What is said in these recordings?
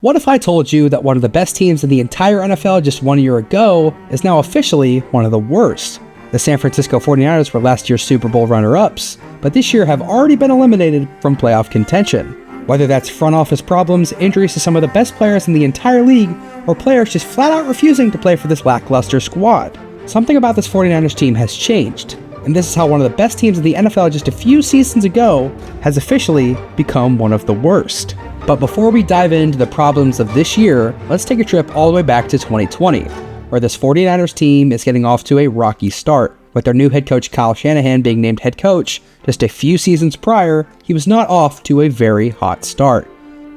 What if I told you that one of the best teams in the entire NFL just 1 year ago is now officially one of the worst? The San Francisco 49ers were last year's Super Bowl runner-ups, but this year have already been eliminated from playoff contention. Whether that's front office problems, injuries to some of the best players in the entire league, or players just flat out refusing to play for this lackluster squad, something about this 49ers team has changed. And this is how one of the best teams in the NFL just a few seasons ago has officially become one of the worst. But before we dive into the problems of this year, let's take a trip all the way back to 2020, where this 49ers team is getting off to a rocky start. With their new head coach Kyle Shanahan being named head coach just a few seasons prior, he was not off to a very hot start,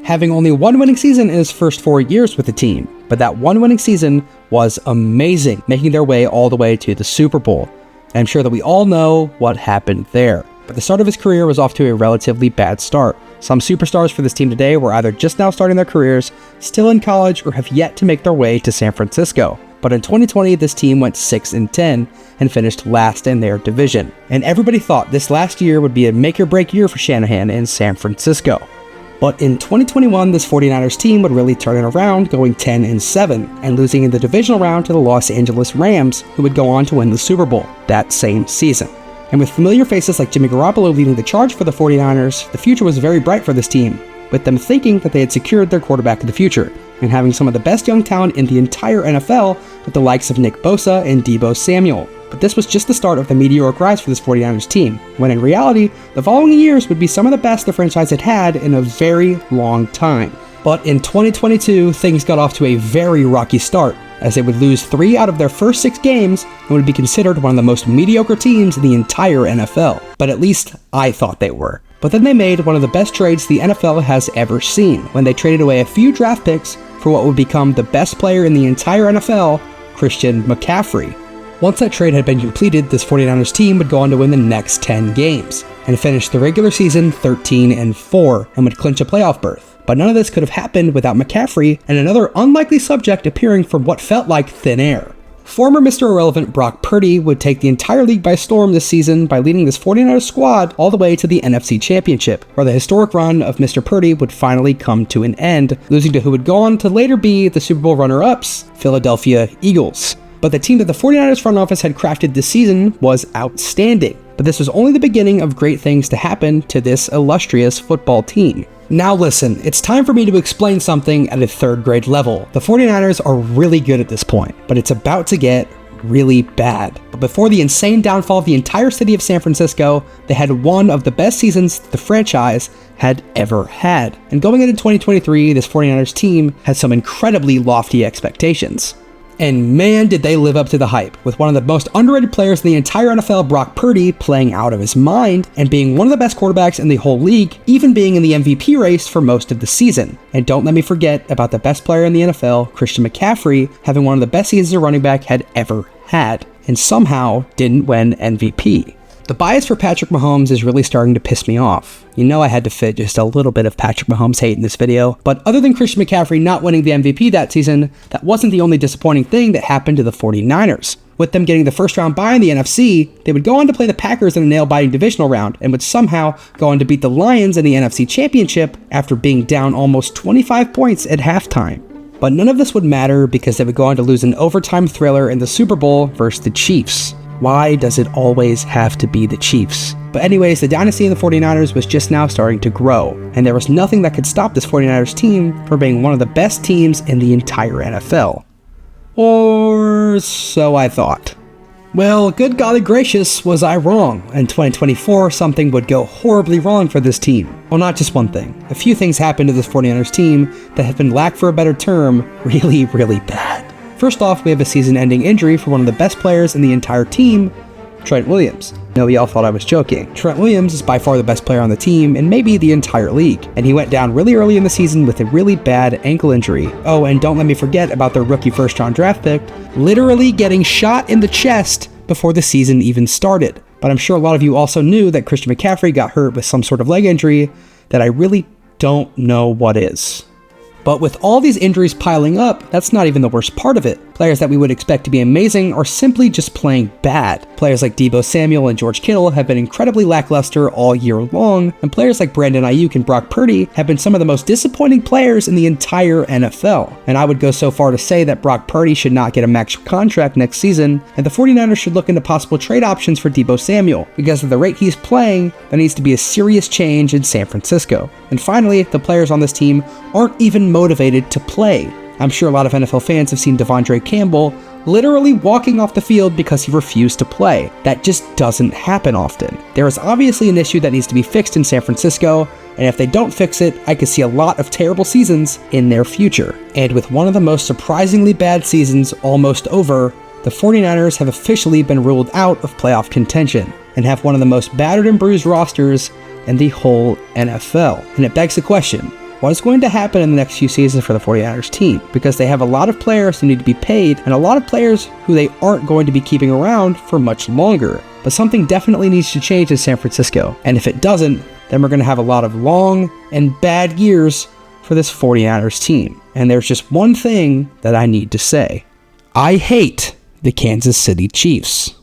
having only one winning season in his first 4 years with the team. But that one winning season was amazing, making their way all the way to the Super Bowl. And I'm sure that we all know what happened there. But the start of his career was off to a relatively bad start. Some superstars for this team today were either just now starting their careers, still in college, or have yet to make their way to San Francisco. But in 2020, this team went 6-10 and finished last in their division. And everybody thought this last year would be a make-or-break year for Shanahan in San Francisco. But in 2021, this 49ers team would really turn it around, going 10-7, and losing in the divisional round to the Los Angeles Rams, who would go on to win the Super Bowl that same season. And with familiar faces like Jimmy Garoppolo leading the charge for the 49ers, the future was very bright for this team, with them thinking that they had secured their quarterback of the future, and having some of the best young talent in the entire NFL with the likes of Nick Bosa and Deebo Samuel. But this was just the start of the meteoric rise for this 49ers team, when in reality, the following years would be some of the best the franchise had had in a very long time. But in 2022, things got off to a very rocky start, as they would lose 3 out of their first 6 games and would be considered one of the most mediocre teams in the entire NFL. But at least I thought they were. But then they made one of the best trades the NFL has ever seen, when they traded away a few draft picks for what would become the best player in the entire NFL, Christian McCaffrey. Once that trade had been completed, this 49ers team would go on to win the next 10 games, and finish the regular season 13-4, and would clinch a playoff berth. But none of this could have happened without McCaffrey and another unlikely subject appearing from what felt like thin air. Former Mr. Irrelevant Brock Purdy would take the entire league by storm this season by leading this 49ers squad all the way to the NFC Championship, where the historic run of Mr. Purdy would finally come to an end, losing to who would go on to later be the Super Bowl runner-ups, Philadelphia Eagles. But the team that the 49ers front office had crafted this season was outstanding. But this was only the beginning of great things to happen to this illustrious football team. Now listen, it's time for me to explain something at a 3rd grade level. The 49ers are really good at this point, but it's about to get really bad. But before the insane downfall of the entire city of San Francisco, they had one of the best seasons the franchise had ever had. And going into 2023, this 49ers team had some incredibly lofty expectations. And man, did they live up to the hype, with one of the most underrated players in the entire NFL, Brock Purdy, playing out of his mind and being one of the best quarterbacks in the whole league, even being in the MVP race for most of the season. And don't let me forget about the best player in the NFL, Christian McCaffrey, having one of the best seasons a running back had ever had, and somehow didn't win MVP. The bias for Patrick Mahomes is really starting to piss me off. You know I had to fit just a little bit of Patrick Mahomes hate in this video, but other than Christian McCaffrey not winning the MVP that season, that wasn't the only disappointing thing that happened to the 49ers. With them getting the first round bye in the NFC, they would go on to play the Packers in a nail-biting divisional round, and would somehow go on to beat the Lions in the NFC Championship after being down almost 25 points at halftime. But none of this would matter because they would go on to lose an overtime thriller in the Super Bowl versus the Chiefs. Why does it always have to be the Chiefs? But anyways, the dynasty in the 49ers was just now starting to grow, and there was nothing that could stop this 49ers team from being one of the best teams in the entire NFL. Or so I thought. Well, good golly gracious, was I wrong. In 2024, something would go horribly wrong for this team. Well, not just one thing. A few things happened to this 49ers team that have been, lack for a better term, really, really bad. First off, we have a season-ending injury for one of the best players in the entire team, Trent Williams. No, y'all thought I was joking. Trent Williams is by far the best player on the team and maybe the entire league, and he went down really early in the season with a really bad ankle injury. Oh, and don't let me forget about their rookie first-round draft pick literally getting shot in the chest before the season even started. But I'm sure a lot of you also knew that Christian McCaffrey got hurt with some sort of leg injury that I really don't know what is. But with all these injuries piling up, that's not even the worst part of it. Players that we would expect to be amazing are simply just playing bad. Players like Deebo Samuel and George Kittle have been incredibly lackluster all year long, and players like Brandon Ayuk and Brock Purdy have been some of the most disappointing players in the entire NFL. And I would go so far to say that Brock Purdy should not get a max contract next season, and the 49ers should look into possible trade options for Deebo Samuel, because at the rate he's playing, there needs to be a serious change in San Francisco. And finally, the players on this team aren't even motivated to play. I'm sure a lot of NFL fans have seen Devondre Campbell literally walking off the field because he refused to play. That just doesn't happen often. There is obviously an issue that needs to be fixed in San Francisco, and if they don't fix it, I could see a lot of terrible seasons in their future. And with one of the most surprisingly bad seasons almost over, the 49ers have officially been ruled out of playoff contention and have one of the most battered and bruised rosters in the whole NFL. And it begs the question, what is going to happen in the next few seasons for the 49ers team? Because they have a lot of players who need to be paid and a lot of players who they aren't going to be keeping around for much longer. But something definitely needs to change in San Francisco. And if it doesn't, then we're going to have a lot of long and bad years for this 49ers team. And there's just one thing that I need to say. I hate the Kansas City Chiefs.